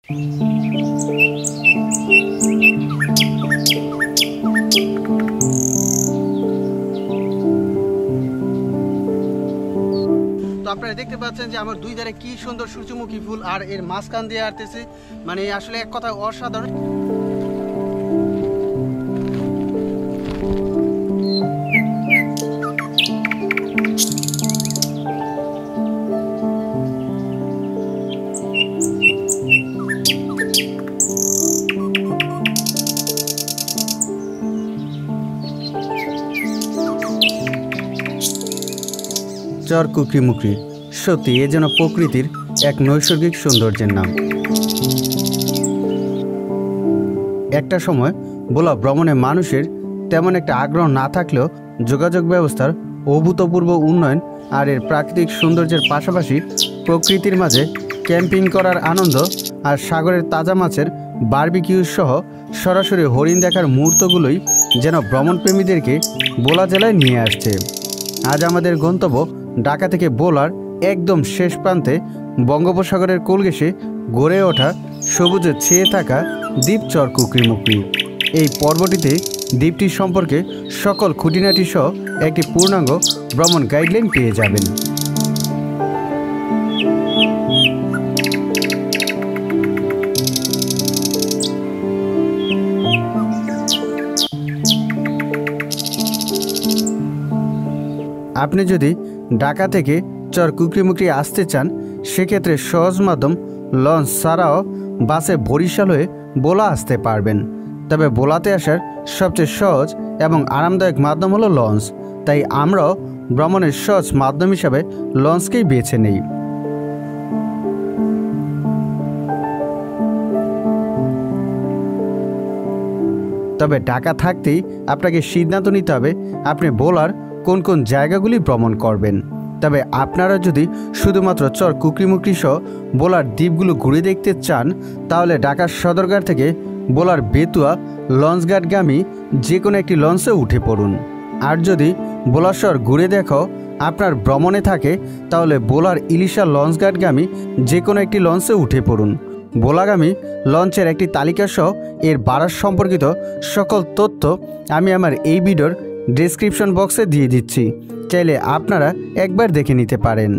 আপনারা দেখতে পাচ্ছেন যে আমার দুই ধারে কি সুন্দর সূর্যমুখী ফুল, আর এর মাঝখান দিয়ে আসতেছে, মানে আসলে এক কথা অসাধারণ। চর কুকরিমুকরি সত্যি এ যেন প্রকৃতির এক নৈসর্গিক সৌন্দর্যের নাম। একটা সময় ভোলা ভ্রমণে মানুষের তেমন একটা আগ্রহ না থাকলেও যোগাযোগ ব্যবস্থার অভূতপূর্ব উন্নয়ন আর এর প্রাকৃতিক সৌন্দর্যের পাশাপাশি প্রকৃতির মাঝে ক্যাম্পিং করার আনন্দ আর সাগরের তাজা মাছের বারবিকিউ সহ সরাসরি হরিণ দেখার মুহূর্তগুলোই যেন ভ্রমণপ্রেমীদেরকে ভোলা জেলায় নিয়ে আসছে। আজ আমাদের গন্তব্য ঢাকা থেকে ভোলার একদম শেষ প্রান্তে বঙ্গোপসাগরের কোল ঘেঁষে গড়ে ওঠা সবুজে ছেয়ে থাকা দ্বীপ চর কুকরিমুকরি। এই পর্বটিতে দ্বীপটি সম্পর্কে সকল খুঁটিনাটি সহ একটি পূর্ণাঙ্গ ভ্রমণ গাইডলাইন পেয়ে যাবেন। আপনি যদি ঢাকা থেকে চর কুকরিমুকরি আসতে চান সেক্ষেত্রে সহজ মাধ্যম লঞ্চ ছাড়াও বাসে বরিশাল হয়ে ভোলা আসতে পারবেন। তবে ভোলাতে আসার সবচেয়ে সহজ এবং আরামদায়ক মাধ্যম হলো লঞ্চ, তাই আমরাও ভ্রমণের সহজ মাধ্যম হিসাবে লঞ্চকেই বেছে নেই। তবে ঢাকা থাকতেই আপনাকে সিদ্ধান্ত নিতে হবে আপনি ভোলার কোন কোন জায়গাগুলি ভ্রমণ করবেন। তবে আপনারা যদি শুধুমাত্র চর কুকরিমুকরি সহ ভোলার দ্বীপগুলো ঘুরে দেখতে চান তাহলে ঢাকার সদরঘাট থেকে ভোলার বেতুয়া লঞ্চঘাটগামী যে কোনো একটি লঞ্চে উঠে পড়ুন। আর যদি ভোলা শহর ঘুরে দেখো আপনার ভ্রমণে থাকে তাহলে ভোলার ইলিশা লঞ্চঘাটগামী যে কোনো একটি লঞ্চে উঠে পড়ুন। ভোলাগামী লঞ্চের একটি তালিকা সহ এর ভাড়া সম্পর্কিত সকল তথ্য আমি আমার এই ভিডিওর ডেসক্রিপশন বক্সে দিয়ে দিচ্ছি, চাইলে আপনারা একবার দেখে নিতে পারেন।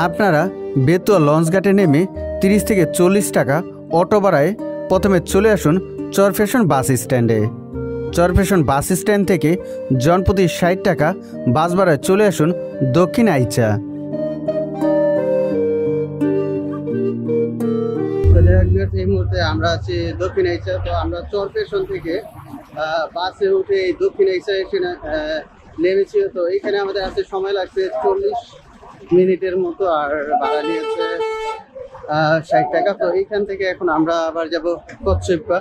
আপনারা বেতুয়া লঞ্চঘাটে নেমে 30 থেকে 40 টাকা অটো ভাড়ায় প্রথমে চলে আসুন চরফ্যাশন বাস স্ট্যান্ডে। চরফ্যাশন বাস স্ট্যান্ড থেকে জনপ্রতি 60 টাকা বাস ভাড়ায় চলে আসুন দক্ষিণ আইচা। এই মুহূর্তে আমরা আছি দক্ষিণ আইচা। তো আমরা চরফ্যাশন থেকে বাসে উঠে এই দক্ষিণ আইচা এসে নেমেছি। তো এইখানে আমাদের আছে সময় লাগছে 40 মিনিটের মতো, আর ভাড়া নিয়েছে 60 টাকা। তো এইখান থেকে এখন আমরা আবার যাব কচ্ছইপা।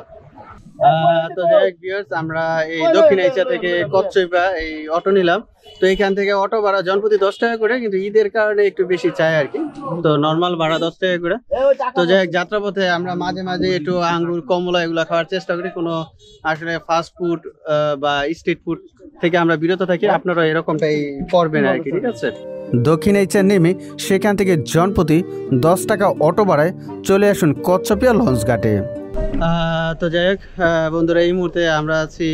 তো যাই হোক ভিউয়ার্স, আমরা এই দক্ষিণ আইচা থেকে কচ্ছইপা এই অটো নিলাম। তো এইখান থেকে অটো ভাড়া জনপ্রতি 10 টাকা করে, কিন্তু ঈদের কারণে একটু বেশি চাই আর কি। তো নর্মাল ভাড়া 10 টাকা করে। তো যাই হোক যাত্রাপথে আমরা মাঝে মাঝে একটু আঙ্গুর কমলা এগুলো খাওয়ার চেষ্টা করি, কোনো আসলে ফাস্ট ফুড বা স্ট্রিট ফুড থেকে আমরা বিরত থাকি। আপনারা এরকমটাই করবেন আর কি, ঠিক আছে। দক্ষিণ আইচা নেমে সেখান থেকে জনপ্রতি 10 টাকা অটো ভাড়ায় চলে আসুন কচ্ছপিয়া লঞ্চঘাটে। তো যাই হোক বন্ধুরা, এই মুহূর্তে আমরা আছি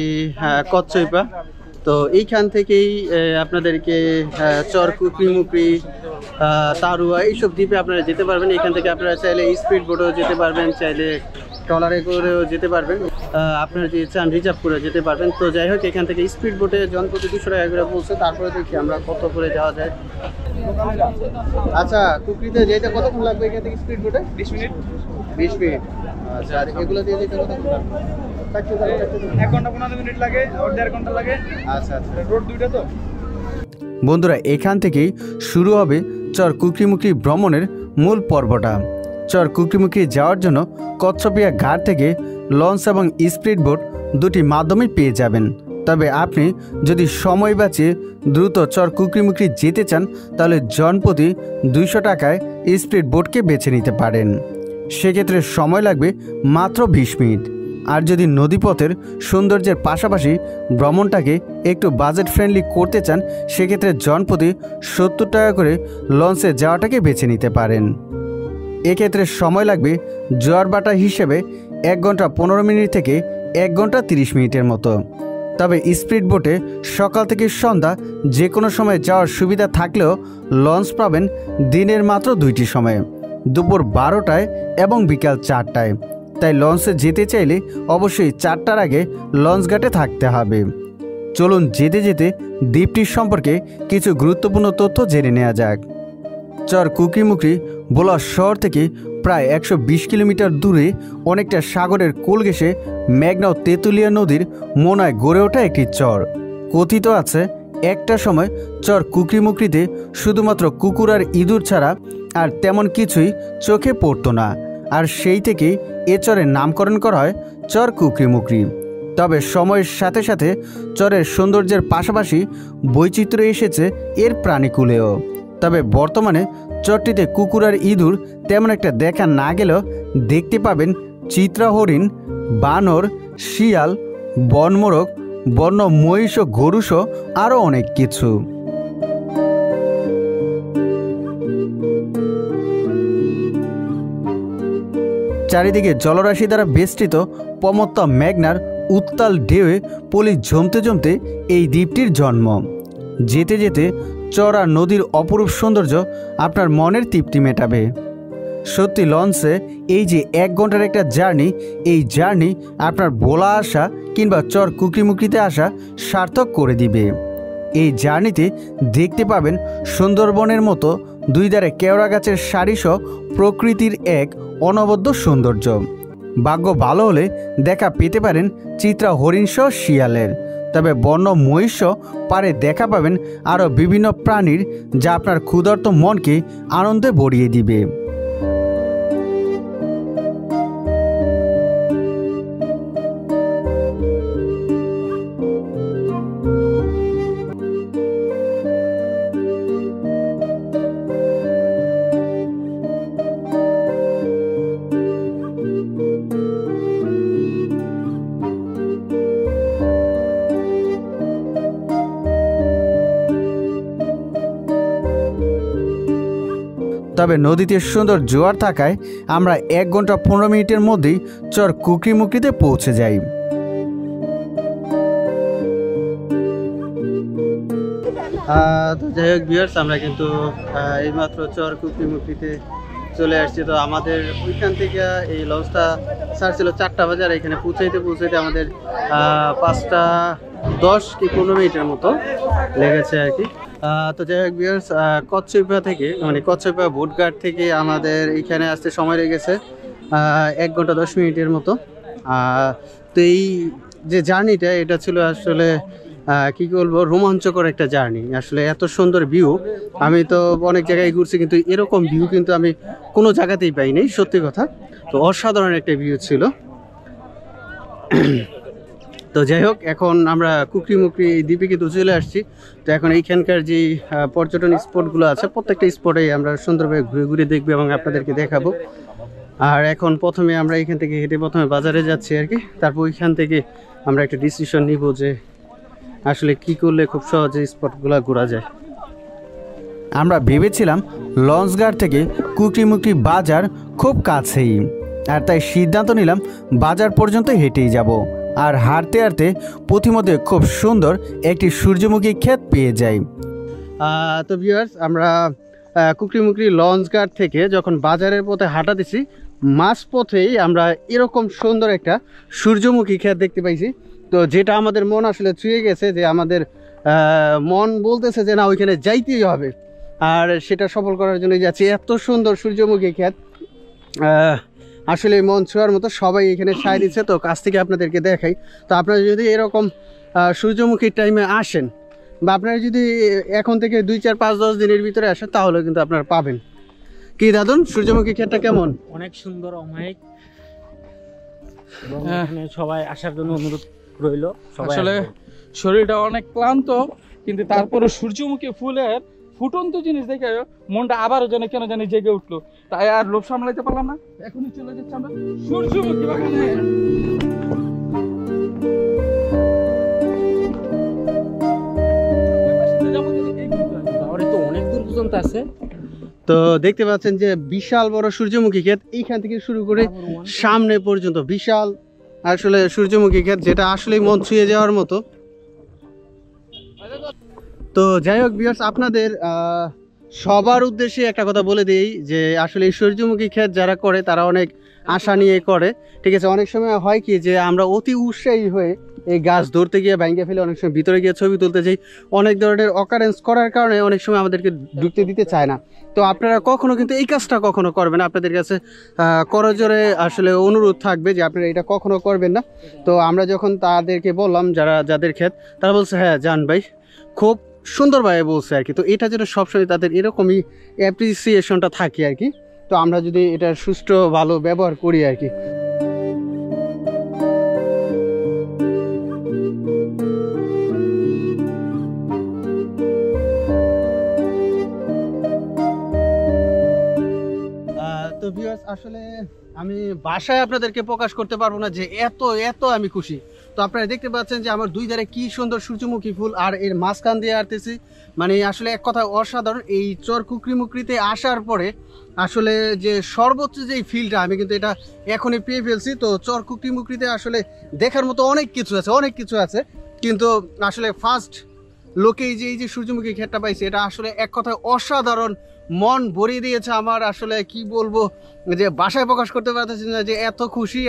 কচ্ছইপা। তো এইখান থেকেই আপনাদেরকে চর কুকরিমুকরি, তারুয়া এইসব দ্বীপে আপনারা যেতে পারবেন। এখান থেকে আপনারা চাইলে স্পিড বোটেও যেতে পারবেন, চাইলে ট্রলারে করেও যেতে পারবেন, আপনারা যদি চান রিজার্ভ করে যেতে পারবেন। তো যাই হোক এখান থেকে স্পিড বোটে জনপ্রতি 200 টাকা করে বলছে, তারপরে দেখি আমরা কত করে যাওয়া যায়। আচ্ছা, কুকরিতে যেতে কতক্ষণ লাগবে এখান থেকে স্পিড বোটে? 20 মিনিট। 20 মিনিট। আচ্ছা, আর এগুলো দিয়ে যেতে কতক্ষণ লাগবে? 1 ঘন্টা 15 মিনিট লাগে, আর 1.5 ঘন্টা লাগে। আচ্ছা আচ্ছা, রোড দুইটা তো। বন্ধুরা, এখান থেকেই শুরু হবে চর কুকরিমুকরি ভ্রমণের মূল পর্বটা। চর কুকরিমুকরি যাওয়ার জন্য কচ্ছপিয়া ঘাট থেকে লঞ্চ এবং স্পিড বোট দুটি মাধ্যমেই পেয়ে যাবেন। তবে আপনি যদি সময় বাঁচিয়ে দ্রুত চর কুকরিমুকরি যেতে চান তাহলে জনপ্রতি 200 টাকায় স্পিড বোটকে বেছে নিতে পারেন। সেক্ষেত্রে সময় লাগবে মাত্র 20 মিনিট। আর যদি নদীপথের সৌন্দর্যের পাশাপাশি ভ্রমণটাকে একটু বাজেট ফ্রেন্ডলি করতে চান সেক্ষেত্রে জনপ্রতি 70 টাকা করে লঞ্চে যাওয়াটাকে বেছে নিতে পারেন। এক্ষেত্রে সময় লাগবে জোয়ার ভাটা হিসেবে 1 ঘন্টা 15 মিনিট থেকে 1 ঘন্টা 30 মিনিটের মতো। তবে স্পিড বোটে সকাল থেকে সন্ধ্যা যে কোনো সময় যাওয়ার সুবিধা থাকলেও লঞ্চ পাবেন দিনের মাত্র 2টি সময়ে, দুপুর 12টায় এবং বিকাল 4টায়। তাই লঞ্চে যেতে চাইলে অবশ্যই 4টার আগে লঞ্চ ঘাটে থাকতে হবে। চলুন যেতে যেতে দ্বীপটির সম্পর্কে কিছু গুরুত্বপূর্ণ তথ্য জেনে নেওয়া যাক। চর কুকরিমুকরি ভোলা শহর থেকে প্রায় 120 কিলোমিটার দূরে অনেকটা সাগরের কোল ঘেঁষে মেঘনা ও তেঁতুলিয়া নদীর মোনায় গড়ে ওঠা একটি চর। কথিত আছে একটা সময় চর কুকরিমুকরিতে শুধুমাত্র কুকুর আর ইঁদুর ছাড়া আর তেমন কিছুই চোখে পড়তো না, আর সেই থেকেই এ চরের নামকরণ করা হয় চর কুকরিমুকরি। তবে সময়ের সাথে সাথে চরের সৌন্দর্যের পাশাপাশি বৈচিত্র্য এসেছে এর প্রাণীকুলেও। তবে বর্তমানে চরটিতে কুকুর আর ইঁদুর তেমন একটা দেখা না গেলেও দেখতে পাবেন চিত্রা হরিণ, বানর, শিয়াল, বনমোরগ, বন্য মহিষ ও গরুসহ আরও অনেক কিছু। চারিদিকে জলরাশি দ্বারা বেষ্টিত প্রমত্ত মেঘনার উত্তাল ঢেউয়ে পলি জমতে জমতে এই দ্বীপটির জন্ম। যেতে যেতে চর আর নদীর অপরূপ সৌন্দর্য আপনার মনের তৃপ্তি মেটাবে। সত্যি লঞ্চে এই যে 1 ঘন্টার একটা জার্নি, এই জার্নি আপনার ভোলা আসা কিংবা চর কুকরিমুকরিতে আসা সার্থক করে দিবে। এই জার্নিতে দেখতে পাবেন সুন্দরবনের মতো 2 ধারে কেওড়া গাছের সারিসহ প্রকৃতির এক অনবদ্য সৌন্দর্য। ভাগ্য ভালো হলে দেখা পেতে পারেন চিত্রা হরিণসহ শিয়ালের। তবে বন্য মহিষ পারে দেখা পাবেন আরও বিভিন্ন প্রাণীর, যা আপনার ক্ষুধার্ত মনকে আনন্দে ভরিয়ে দিবে। তবে নদীতে সুন্দর জোয়ার থাকায় আমরা 1 ঘন্টা 15 মিনিটের মধ্যেই চর কুকরিমুকরিতে পৌঁছে যাই। তো যাই হোক ভিউয়ার্স, আমরা কিন্তু এইমাত্র চর কুকরিমুকরিতে চলে আসছি। তো আমাদের ওইখান থেকে এই লঞ্চটা ছাড়ছিল 4টা বাজে, আর এখানে পৌঁছাইতে আমাদের 5টা 10 কি 15 মিনিটের মতো লেগেছে আর কি। তো যাই হোক ভিউয়ার্স, কচ্ছপা থেকে মানে কচ্ছপা বোটঘাট থেকে আমাদের এইখানে আসতে সময় লেগেছে 1 ঘন্টা 10 মিনিটের মতো। তো এই যে জার্নিটা, এটা ছিল আসলে কি বলবো, রোমাঞ্চকর একটা জার্নি। আসলে এত সুন্দর ভিউ, আমি তো অনেক জায়গায় ঘুরছি কিন্তু এরকম ভিউ কিন্তু আমি কোনো জায়গাতেই পাইনি, সত্যি কথা। তো অসাধারণ একটা ভিউ ছিল। তো যাই হোক, এখন আমরা কুকরিমুকরি এই দ্বীপে কিন্তু চলে আসছি। তো এখন এইখানকার যে পর্যটন স্পটগুলো আছে, প্রত্যেকটা স্পটেই আমরা সুন্দরভাবে ঘুরে ঘুরে দেখবো এবং আপনাদেরকে দেখাবো। আর এখন প্রথমে আমরা এখান থেকে হেঁটে প্রথমে বাজারে যাচ্ছি আর কি। তারপর ওইখান থেকে আমরা একটা ডিসিশন নিব যে আসলে কি করলে খুব সহজে স্পটগুলো ঘোরা যায়। আমরা ভেবেছিলাম লঞ্চঘাট থেকে কুকরিমুকরি বাজার খুব কাছেই, আর তাই সিদ্ধান্ত নিলাম বাজার পর্যন্ত হেঁটেই যাব। আর হাঁটতে হাঁটতে পথিমধ্যে খুব সুন্দর একটি সূর্যমুখী ক্ষেত পেয়ে যাই। তো ভিউয়ার্স, আমরা কুকরিমুকরি লঞ্চঘাট থেকে যখন বাজারের পথে হাঁটা দিছি, মাঝ পথেই আমরা এরকম সুন্দর একটা সূর্যমুখী ক্ষেত দেখতে পাইছি। তো যেটা আমাদের মন আসলে ছুঁয়ে গেছে, যে আমাদের মন বলতেছে যে না, ওইখানে যাইতেই হবে। আর সেটা সফল করার জন্য যাচ্ছি। এত সুন্দর সূর্যমুখী ক্ষেত, আসলে মন ছোঁয়ার মতো। সবাই এখানে ছাই দিচ্ছে, তো কাছ থেকে আপনাদেরকে দেখাই। তো আপনারা যদি এরকম সূর্যমুখীর টাইমে আসেন, বা আপনারা যদি এখন থেকে 2, 4, 5, 10 দিনের ভিতরে আসেন, তাহলে কিন্তু আপনারা পাবেন। কি দাদুন, সূর্যমুখী ক্ষেতটা কেমন? অনেক সুন্দর, অমায়িক। সবাই আসার জন্য অনুরোধ রইল। আসলে শরীরটা অনেক ক্লান্ত, কিন্তু তারপরে সূর্যমুখী ফুলের ফুটন্ত জিনিস দেখে মনটা আবারও যেন কেন জানি জেগে উঠলো। তাই আর লোভ সামলাইতে পারলাম না, এখনই চলে যাচ্ছে আমরা সূর্যমুখী বাগানে। শহরে তো অনেক দূর পর্যন্ত আছে, তো দেখতে পাচ্ছেন যে বিশাল বড় সূর্যমুখী ক্ষেত, এইখান থেকে শুরু করে সামনে পর্যন্ত বিশাল আসলে সূর্যমুখী ক্ষেত, যেটা আসলেই মন ছুঁয়ে যাওয়ার মতো। তো যাই হোক ভিউয়ার্স, আপনাদের সবার উদ্দেশ্যে একটা কথা বলে দিই যে আসলে এই সূর্যমুখী ক্ষেত যারা করে তারা অনেক আশা নিয়ে করে, ঠিক আছে। অনেক সময় হয় কি যে আমরা অতি উৎসাহী হয়ে এই গাছ ধরতে গিয়ে ভেঙে ফেলে, অনেক সময় ভিতরে গিয়ে ছবি তুলতে যাই, অনেক ধরনের অকারেন্স করার কারণে অনেক সময় আমাদেরকে ঢুকতে দিতে চায় না। তো আপনারা কখনো কিন্তু এই কাজটা কখনো করবেন, আপনাদের কাছে করজোরে আসলে অনুরোধ থাকবে যে আপনারা এটা কখনো করবেন না। তো আমরা যখন তাদেরকে বললাম যাদের ক্ষেত, তারা বলছে হ্যাঁ জান ভাই, খুব সুন্দরভাবে বলছে আর কি। তো এটা যেন সবসময় তাদের এরকমই অ্যাপ্রিসিয়েশনটা থাকে আর কি। তো আমরা যদি এটা সুষ্ঠু ভালো ব্যবহার করি আর কি। তো ভিউয়ার্স, আসলে আমি ভাষায় আপনাদেরকে প্রকাশ করতে পারবো না যে এত এত আমি খুশি। তো আপনারা দেখতে পাচ্ছেন যে আমার দুই ধারে কি সুন্দর সূর্যমুখী ফুল, আর এর মাঝখান দিয়ে আসতেছি, মানে আসলে এক কথা অসাধারণ। এই চর কুকরিমুকরিতে আসার পরে আসলে যে সর্বোচ্চ যে ফিলটা আমি কিন্তু এটা এখনই পেয়ে ফেলছি। তো চর কুকরিমুকরিতে আসলে দেখার মতো অনেক কিছু আছে, কিন্তু আসলে ফার্স্ট লোকে এই যে সূর্যমুখী ক্ষেতটা পাইছে, এটা আসলে এক কথায় অসাধারণ, মন ভরিয়ে দিয়েছে আমার। আসলে কি বলবো যে ভাষায় প্রকাশ করতে পারতেছি না যে এত খুশি।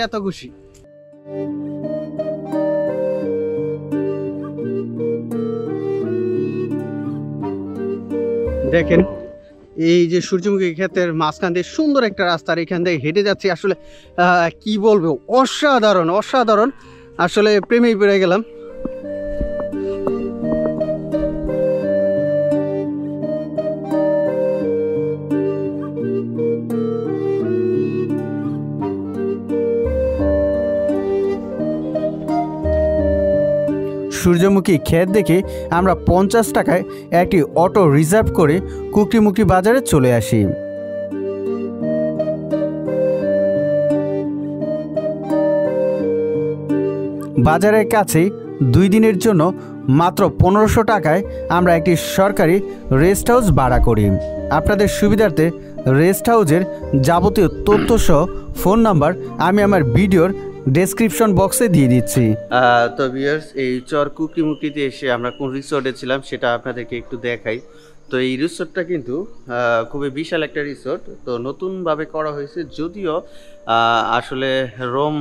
দেখেন এই যে সূর্যমুখী ক্ষেতের মাঝখান দিয়ে সুন্দর একটা রাস্তা, এখান দিয়ে হেঁটে যাচ্ছি, আসলে কি বলবো, অসাধারণ আসলে প্রেমেই পড়ে গেলাম। সূর্যমুখী ক্ষেত দেখে আমরা 50 টাকায় একটি অটো রিজার্ভ করে কুকরিমুকরি বাজারে চলে আসি। বাজারের কাছেই 2 দিনের জন্য মাত্র 1500 টাকায় আমরা একটি সরকারি রেস্ট হাউস ভাড়া করি। আপনাদের সুবিধার্থে রেস্ট হাউসের যাবতীয় তথ্য সহ ফোন নাম্বার আমি আমার ভিডিওর ডেসক্রিপশন বক্সে দিয়ে দিচ্ছি। তো ভিউয়ার্স, এই চর কুকরিমুকরিতে এসে আমরা কোন রিসোর্টে ছিলাম সেটা আপনাদেরকে একটু দেখাই। তো এই রিসোর্টটা কিন্তু খুবই বিশাল একটা রিসোর্ট, তো নতুনভাবে করা হয়েছে, যদিও আসলে রুম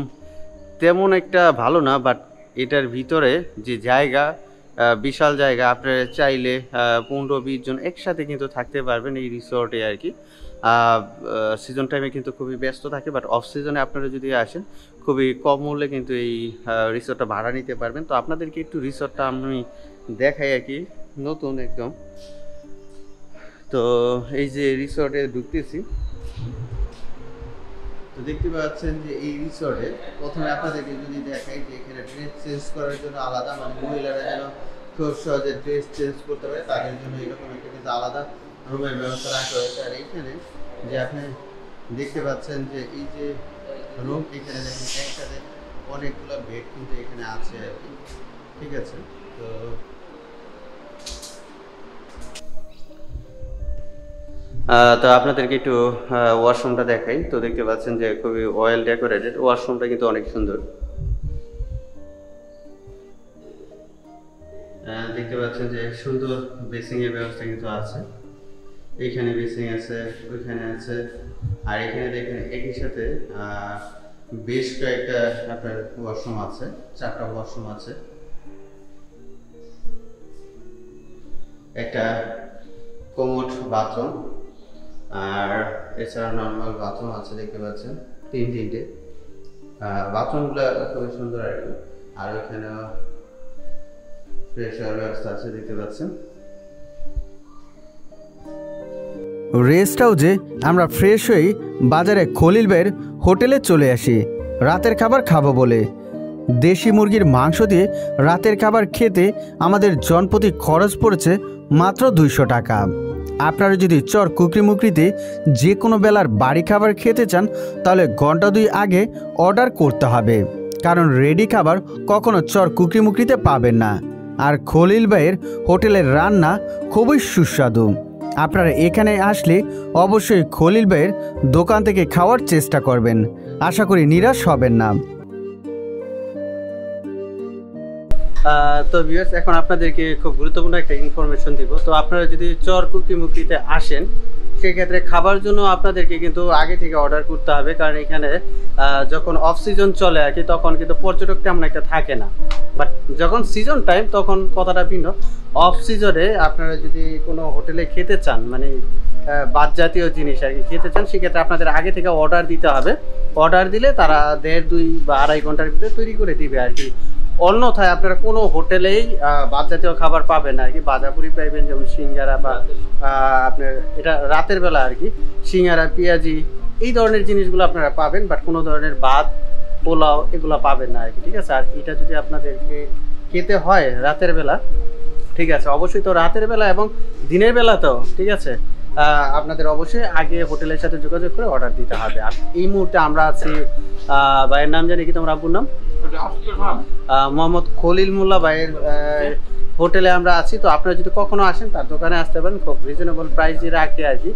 তেমন একটা ভালো না, বাট এটার ভিতরে যে জায়গা, বিশাল জায়গা, আপনারা চাইলে 15-20 জন একসাথে কিন্তু থাকতে পারবেন এই রিসোর্টে আর কি। সিজন টাইমে কিন্তু খুবই ব্যস্ত থাকে, বাট অফ সিজনে আপনারা যদি আসেন খুবই কম মূল্যে কিন্তু এই রিসোর্টটা ভাড়া নিতে পারবেন। তো আপনাদেরকে একটু রিসোর্টটা আমি দেখাই আর কি, নতুন একদম। তো এই যে রিসোর্টে ঢুকতেছি, তো দেখতে পাচ্ছেন যে এই রিসোর্টে প্রথমে আপনাদেরকে যদি দেখাই যে এখানে ড্রেস চেঞ্জ করার জন্য আলাদা, মানে মহিলারা যেন খুব সহজে ড্রেস চেঞ্জ করতে পারে তাদের জন্য এরকম একটা কিন্তু আলাদা রুমের ব্যবস্থা রাখা হয়েছে। আর এইখানে যে আপনি দেখতে পাচ্ছেন যে এই যে রুম, এখানে দেখেন একসাথে অনেকগুলো বেড কিন্তু এখানে আছে আর কি, ঠিক আছে। তো আপনাদেরকে একটু ওয়াশরুমটা দেখাই। তো দেখতে পাচ্ছেন যে খুবই ওয়েল ডেকোরেটেড, ওয়াশরুমটা কিন্তু অনেক সুন্দর। দেখতে পাচ্ছেন যে সুন্দর বেসিং এর ব্যবস্থা কিন্তু আছে, এইখানে বেসিং আছে, ওইখানে আছে, আর এখানে দেখেন একই সাথে বেশ কয়েকটা আপনার ওয়াশরুম আছে, 4টা ওয়াশরুম আছে, একটা কমোড বাথরুম, আর এছাড়া নর্মাল বাথরুম আছে, দেখতে পাচ্ছেন 3টে বাথরুমগুলো খুবই সুন্দর আর কি। আর ওইখানে ফ্রেশ হওয়ার ব্যবস্থা আছে, দেখতে পাচ্ছেন। রেস্ট হাউসে আমরা ফ্রেশ হয়ে বাজারে খলিল ভাইয়ের হোটেলে চলে আসি রাতের খাবার খাবো বলে। দেশি মুরগির মাংস দিয়ে রাতের খাবার খেতে আমাদের জনপ্রতি খরচ পড়েছে মাত্র 200 টাকা। আপনারা যদি চর কুকরিমুকরিতে যে কোনো বেলার বাড়ি খাবার খেতে চান তাহলে ঘন্টা 2 আগে অর্ডার করতে হবে, কারণ রেডি খাবার কখনো চর কুকরিমুকরিতে পাবেন না। আর খলিল ভাইয়ের হোটেলের রান্না খুবই সুস্বাদু। আপনারা এখানে আসলে অবশ্যই খলিল ভাইয়ের দোকান থেকে খাওয়ার চেষ্টা করবেন, আশা করি নিরাশ হবেন না। তো ভিউয়ার্স, এখন আপনাদেরকে খুব গুরুত্বপূর্ণ একটা ইনফরমেশন দিব। তো আপনারা যদি চর কুকিমুকিতে আসেন সেক্ষেত্রে খাবার জন্য আপনাদেরকে কিন্তু আগে থেকে অর্ডার করতে হবে, কারণ এখানে যখন অফ সিজন চলে আর কি তখন কিন্তু পর্যটক তেমন একটা থাকে না। বাট যখন সিজন টাইম তখন কথাটা ভিন্ন। অফ সিজনে আপনারা যদি কোনো হোটেলে খেতে চান, মানে ভাত জাতীয় জিনিস আর কি খেতে চান, সেক্ষেত্রে আপনাদের আগে থেকে অর্ডার দিতে হবে। অর্ডার দিলে তারা 1.5, 2 বা 2.5 ঘন্টার ভিতরে তৈরি করে দিবে আর কি। অন্যথায় আপনারা কোনো হোটেলেই ভাত জাতীয় খাবার পাবেন না আর কি। ভাজাপুরি পাইবেন, যেমন সিঙ্গারা বা আপনার এটা রাতের বেলা আর কি সিঙ্গারা, পেঁয়াজি এই ধরনের জিনিসগুলো আপনারা পাবেন, বাট কোনো ধরনের ভাত পোলাও এগুলো পাবেন না আর কি, ঠিক আছে। আর এটা যদি আপনাদেরকে খেতে হয় রাতের বেলা, ঠিক আছে, অবশ্যই তো রাতের বেলা এবং দিনের বেলা তো ঠিক আছে, আপনাদের অবশ্যই আগে হোটেলের সাথে যোগাযোগ করে অর্ডার দিতে হবে। আর এই মুহূর্তে আমরা আছি, ভাইয়ের নাম জানি কি তোমার আব্বুর নাম? মোহাম্মদ খলিল মোল্লা ভাইয়ের হোটেলে আমরা আছি। তো আপনারা যদি কখনো আসেন তার দোকানে আসতে পারেন, খুব রিজনেবল প্রাইসে রাখে আর কি।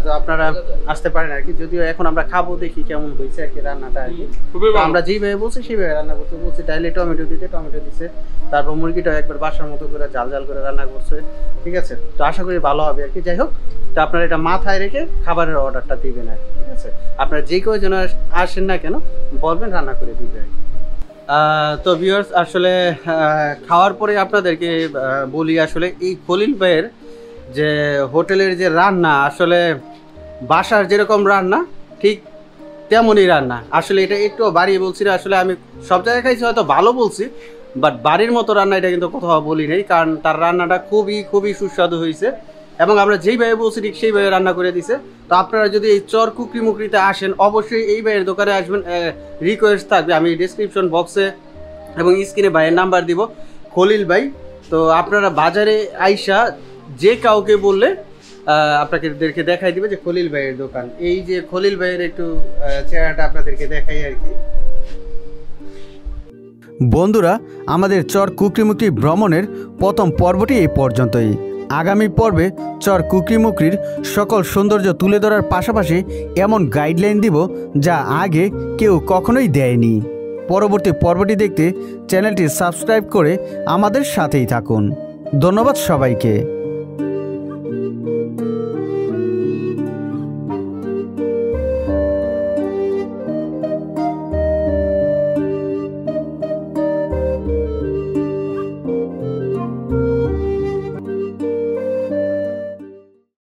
তো আপনারা আসতে পারেন আর কি। যদিও এখন আমরা খাবো, দেখি কেমন হয়েছে আর কি রান্নাটা আর কি। আমরা যেইভাবে বলছি সেইভাবে রান্না করতে বলছি। ডাইলে টমেটো দিছে, তারপর মুরগিটাও একবার বাসার মতো করে ঝাল ঝাল করে রান্না করছে, ঠিক আছে। তো আশা করি ভালো হবে আর কি। যাই হোক, তো আপনারা এটা মাথায় রেখে খাবারের অর্ডারটা দিবেন আর কি, ঠিক আছে। আপনারা যে কেউ যেন আসেন না কেন বলবেন, রান্না করে দিবে আর কি। তো ভিউয়ার্স, আসলে খাওয়ার পরে আপনাদেরকে বলি, আসলে এই খলিল ভাইয়ের যে হোটেলের যে রান্না, আসলে বাসার যেরকম রান্না ঠিক তেমনই রান্না। আসলে এটা একটু বাড়িয়ে বলছি না, আসলে আমি সব জায়গায় খাইছি হয়তো ভালো বলছি, বাট বাড়ির মতো রান্না এটা কিন্তু কোথাও বলি নেই, কারণ তার রান্নাটা খুবই সুস্বাদু হয়েছে এবং আমরা যেইভাবে বলছি ঠিক সেইভাবে রান্না করে দিছে। তো আপনারা যদি এই চর কুকরিমুকরিতে আসেন অবশ্যই এই ভাইয়ের দোকানে আসবেন। রিকোয়েস্ট থাকবে, আমি ডেসক্রিপশন বক্সে এবং স্ক্রিনে ভাইয়ের নাম্বার দিব, খলিল ভাই। তো আপনারা বাজারে আইসা যে কাউকে বললে আপনাদেরকে দেখাই দিবে যে খলিল ভাইয়ের দোকান। এই যে খলিল ভাইয়ের একটু চেহারাটা আপনাদেরকে দেখাই আর কি। বন্ধুরা, আমাদের চর কুকরিমুকরি ভ্রমণের প্রথম পর্বটি এই পর্যন্তই। আগামী পর্বে চর কুকরিমুকরির সকল সৌন্দর্য তুলে ধরার পাশাপাশি এমন গাইডলাইন দিব যা আগে কেউ কখনোই দেয়নি। পরবর্তী পর্বটি দেখতে চ্যানেলটি সাবস্ক্রাইব করে আমাদের সাথেই থাকুন। ধন্যবাদ সবাইকে।